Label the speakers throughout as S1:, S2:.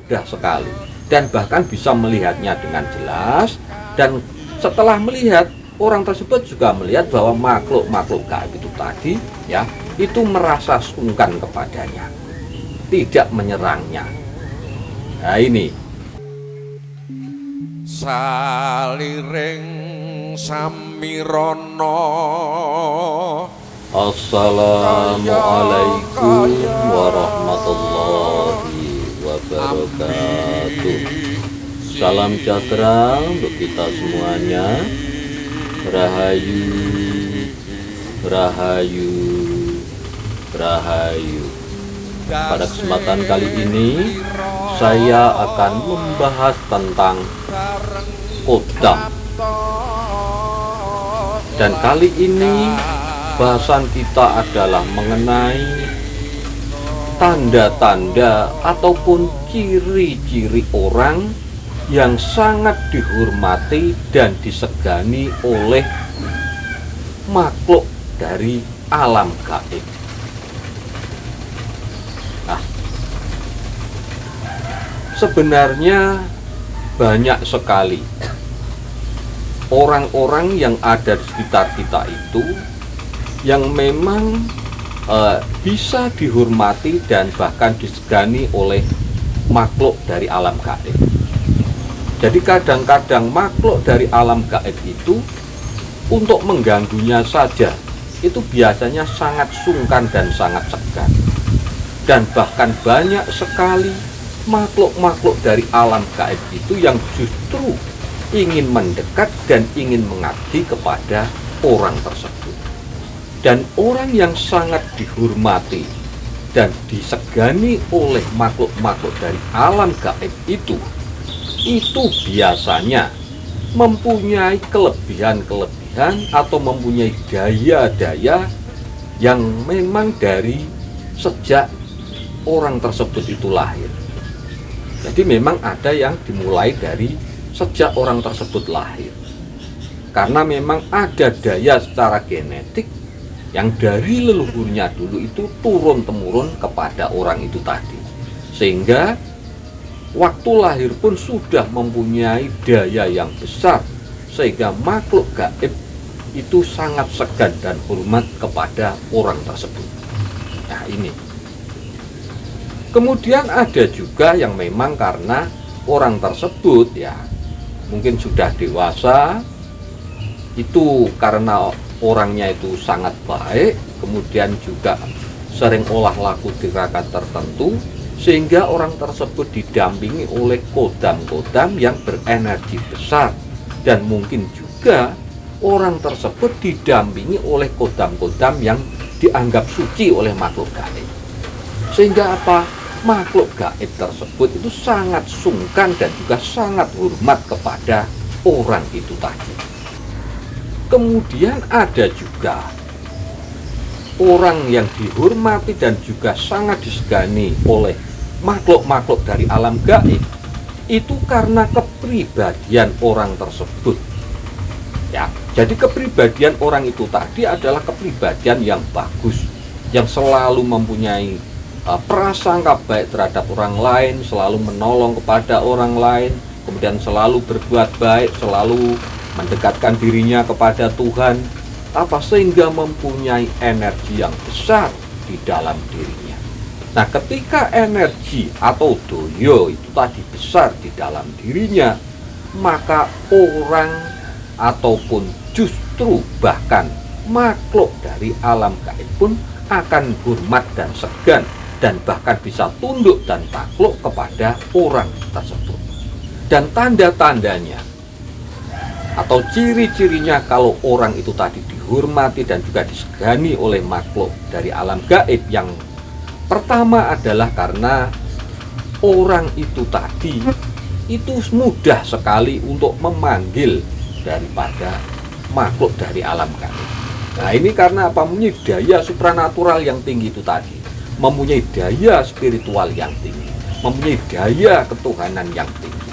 S1: mudah sekali dan bahkan bisa melihatnya dengan jelas. Dan setelah melihat, orang tersebut juga melihat bahwa makhluk-makhluk gaib itu tadi ya, itu merasa sungkan kepadanya, tidak menyerangnya. Nah ini
S2: saliring samirana.
S1: Assalamualaikum warahmatullahi wabarakatuh. Salam sejahtera untuk kita semuanya. Rahayu, rahayu, rahayu. Pada kesempatan kali ini saya akan membahas tentang kodam. Dan kali ini bahasan kita adalah mengenai tanda-tanda ataupun ciri-ciri orang yang sangat dihormati dan disegani oleh makhluk dari alam gaib. Nah, sebenarnya banyak sekali orang-orang yang ada di sekitar kita itu yang memang bisa dihormati dan bahkan disegani oleh makhluk dari alam gaib. Jadi kadang-kadang makhluk dari alam gaib itu untuk mengganggunya saja itu biasanya sangat sungkan dan sangat segan. Dan bahkan banyak sekali makhluk-makhluk dari alam gaib itu yang justru ingin mendekat dan ingin mengabdi kepada orang tersebut. Dan orang yang sangat dihormati dan disegani oleh makhluk-makhluk dari alam gaib itu biasanya mempunyai kelebihan-kelebihan atau mempunyai daya-daya yang memang dari sejak orang tersebut itu lahir. Jadi memang ada yang dimulai dari sejak orang tersebut lahir, karena memang ada daya secara genetik yang dari leluhurnya dulu itu turun-temurun kepada orang itu tadi, sehingga waktu lahir pun sudah mempunyai daya yang besar, sehingga makhluk gaib itu sangat segan dan hormat kepada orang tersebut. Nah ini. Kemudian ada juga yang memang karena orang tersebut ya mungkin sudah dewasa, itu karena orangnya itu sangat baik, kemudian juga sering olah laku tirakat tertentu, sehingga orang tersebut didampingi oleh kodam-kodam yang berenergi besar. Dan mungkin juga orang tersebut didampingi oleh kodam-kodam yang dianggap suci oleh makhluk gaib. Sehingga apa? Makhluk gaib tersebut itu sangat sungkan dan juga sangat hormat kepada orang itu tadi. Kemudian ada juga orang yang dihormati dan juga sangat disegani oleh makhluk-makhluk dari alam gaib itu karena kepribadian orang tersebut. Ya, jadi kepribadian orang itu tadi adalah kepribadian yang bagus, yang selalu mempunyai prasangka baik terhadap orang lain, selalu menolong kepada orang lain, kemudian selalu berbuat baik, selalu mendekatkan dirinya kepada Tuhan, sehingga mempunyai energi yang besar di dalam dirinya. Nah, ketika energi atau doyo itu tadi besar di dalam dirinya, maka orang ataupun justru bahkan makhluk dari alam gaib pun akan hormat dan segan, dan bahkan bisa tunduk dan takluk kepada orang tersebut. Dan tanda-tandanya atau ciri-cirinya kalau orang itu tadi dihormati dan juga disegani oleh makhluk dari alam gaib, yang pertama adalah karena orang itu tadi itu mudah sekali untuk memanggil daripada makhluk dari alam gaib. Nah ini karena apa? Mempunyai daya supranatural yang tinggi itu tadi, mempunyai daya spiritual yang tinggi, mempunyai daya ketuhanan yang tinggi,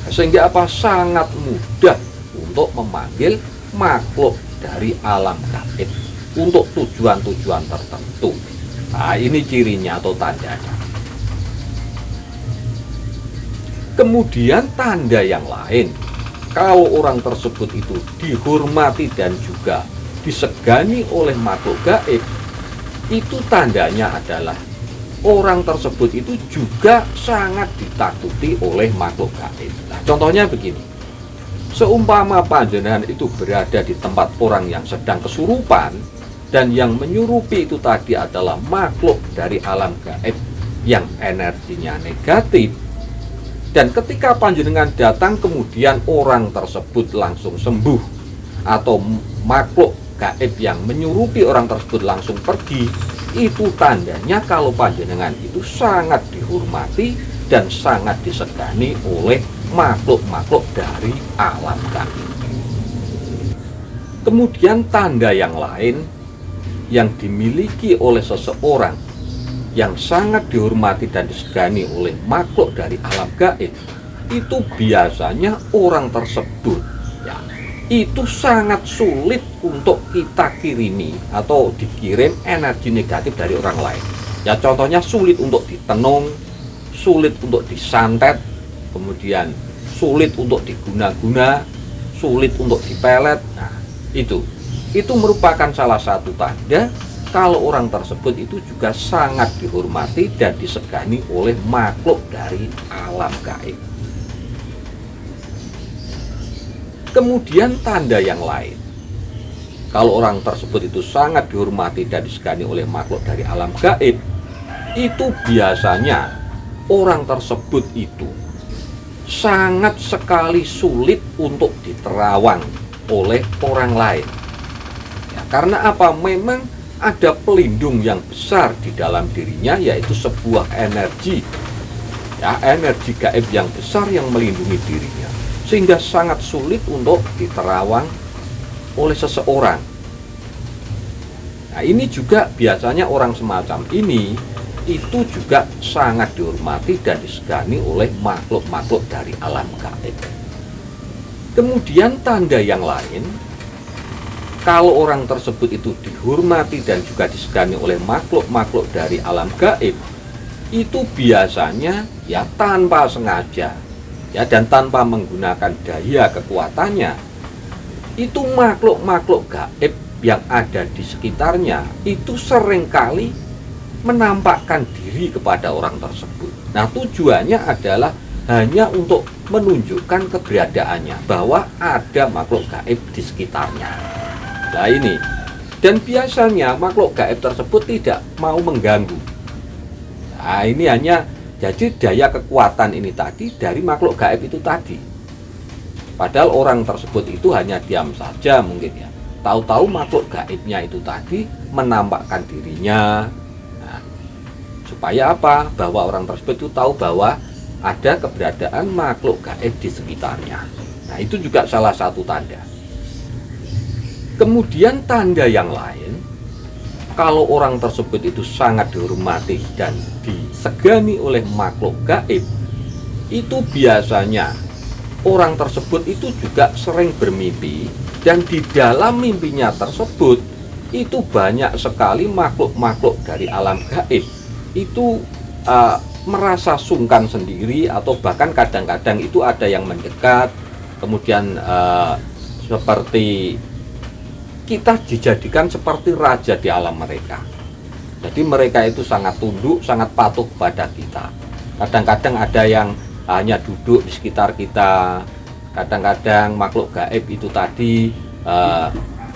S1: sehingga apa? Sangat mudah untuk memanggil makhluk dari alam gaib untuk tujuan-tujuan tertentu. Nah ini cirinya atau tandanya. Kemudian tanda yang lain, kalau orang tersebut itu dihormati dan juga disegani oleh makhluk gaib, itu tandanya adalah orang tersebut itu juga sangat ditakuti oleh makhluk gaib. Nah, contohnya begini, seumpama panjenengan itu berada di tempat orang yang sedang kesurupan, dan yang menyurupi itu tadi adalah makhluk dari alam gaib yang energinya negatif, dan ketika panjenengan datang kemudian orang tersebut langsung sembuh, atau makhluk gaib yang menyurupi orang tersebut langsung pergi, itu tandanya kalau panjenengan itu sangat dihormati dan sangat disegani oleh makhluk-makhluk dari alam gaib. Kemudian tanda yang lain yang dimiliki oleh seseorang yang sangat dihormati dan disegani oleh makhluk dari alam gaib, itu biasanya orang tersebut ya, itu sangat sulit untuk kita kirimi atau dikirim energi negatif dari orang lain. Ya, contohnya sulit untuk ditenung, sulit untuk disantet, kemudian sulit untuk diguna-guna, sulit untuk dipelet. Nah, itu merupakan salah satu tanda kalau orang tersebut itu juga sangat dihormati dan disegani oleh makhluk dari alam gaib. Kemudian tanda yang lain, kalau orang tersebut itu sangat dihormati dan disegani oleh makhluk dari alam gaib, itu biasanya orang tersebut itu sangat sekali sulit untuk diterawang oleh orang lain. Ya, karena apa? Memang ada pelindung yang besar di dalam dirinya, yaitu sebuah energi, ya, energi gaib yang besar yang melindungi dirinya, sehingga sangat sulit untuk diterawang oleh seseorang. Nah, ini juga biasanya orang semacam ini itu juga sangat dihormati dan disegani oleh makhluk-makhluk dari alam gaib. Kemudian tanda yang lain, kalau orang tersebut itu dihormati dan juga disegani oleh makhluk-makhluk dari alam gaib, itu biasanya ya tanpa sengaja ya dan tanpa menggunakan daya kekuatannya, itu makhluk-makhluk gaib yang ada di sekitarnya itu seringkali menampakkan diri kepada orang tersebut. Nah, tujuannya adalah hanya untuk menunjukkan keberadaannya, bahwa ada makhluk gaib di sekitarnya. Nah, ini, dan biasanya makhluk gaib tersebut tidak mau mengganggu. Nah, ini hanya jadi daya kekuatan ini tadi dari makhluk gaib itu tadi. Padahal orang tersebut itu hanya diam saja mungkin ya. Tahu-tahu makhluk gaibnya itu tadi menampakkan dirinya. Nah, supaya apa? Bahwa orang tersebut itu tahu bahwa ada keberadaan makhluk gaib di sekitarnya. Nah, itu juga salah satu tanda. Kemudian tanda yang lain, kalau orang tersebut itu sangat dihormati dan disegani oleh makhluk gaib, itu biasanya orang tersebut itu juga sering bermimpi, dan di dalam mimpinya tersebut itu banyak sekali makhluk-makhluk dari alam gaib itu merasa sungkan sendiri, atau bahkan kadang-kadang itu ada yang mendekat, kemudian seperti kita dijadikan seperti raja di alam mereka. Jadi mereka itu sangat tunduk, sangat patuh kepada kita. Kadang-kadang ada yang hanya duduk di sekitar kita. Kadang-kadang makhluk gaib itu tadi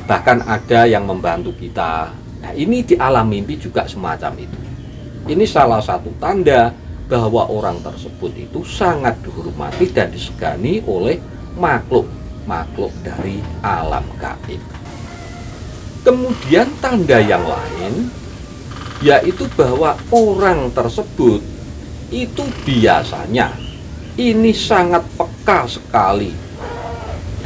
S1: bahkan ada yang membantu kita. Nah, ini di alam mimpi juga semacam itu. Ini salah satu tanda bahwa orang tersebut itu sangat dihormati dan disegani oleh makhluk-makhluk dari alam gaib. Kemudian tanda yang lain, yaitu bahwa orang tersebut itu biasanya ini sangat peka sekali.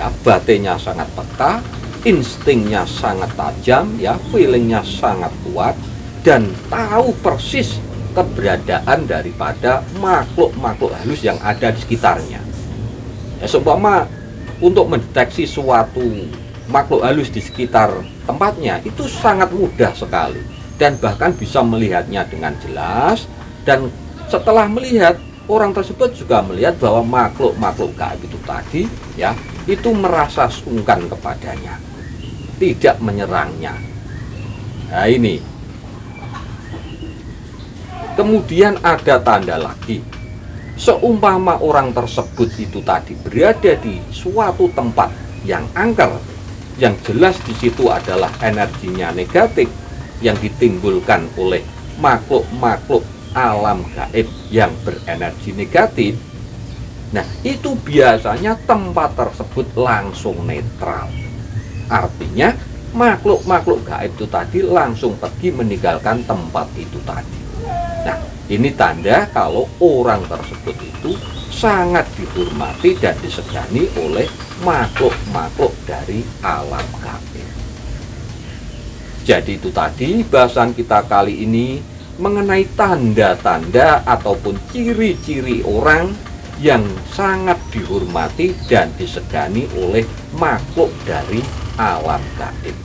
S1: Ya, batinnya sangat peka, instingnya sangat tajam, ya, feelingnya sangat kuat, dan tahu persis keberadaan daripada makhluk-makhluk halus yang ada di sekitarnya. Ya, seumpama untuk mendeteksi suatu makhluk halus di sekitar tempatnya itu sangat mudah sekali, dan bahkan bisa melihatnya dengan jelas, dan setelah melihat orang tersebut juga melihat bahwa makhluk-makhluk gaib itu tadi ya, itu merasa sungkan kepadanya, tidak menyerangnya. Nah ini. Kemudian ada tanda lagi. Seumpama orang tersebut itu tadi berada di suatu tempat yang angker, yang jelas di situ adalah energinya negatif yang ditimbulkan oleh makhluk-makhluk alam gaib yang berenergi negatif. Nah, itu biasanya tempat tersebut langsung netral. Artinya, makhluk-makhluk gaib itu tadi langsung pergi meninggalkan tempat itu tadi. Nah, ini tanda kalau orang tersebut itu sangat dihormati dan disegani oleh makhluk-makhluk dari alam gaib. Jadi itu tadi bahasan kita kali ini mengenai tanda-tanda ataupun ciri-ciri orang yang sangat dihormati dan disegani oleh makhluk dari alam gaib.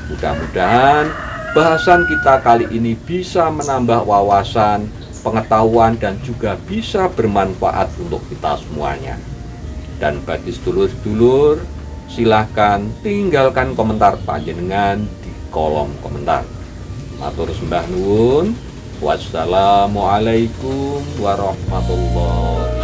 S1: Mudah-mudahan bahasan kita kali ini bisa menambah wawasan, pengetahuan, dan juga bisa bermanfaat untuk kita semuanya. Dan bagi sedulur-sedulur, silahkan tinggalkan komentar panjenengan di kolom komentar. Matur sembah nuwun. Wassalamualaikum warahmatullahi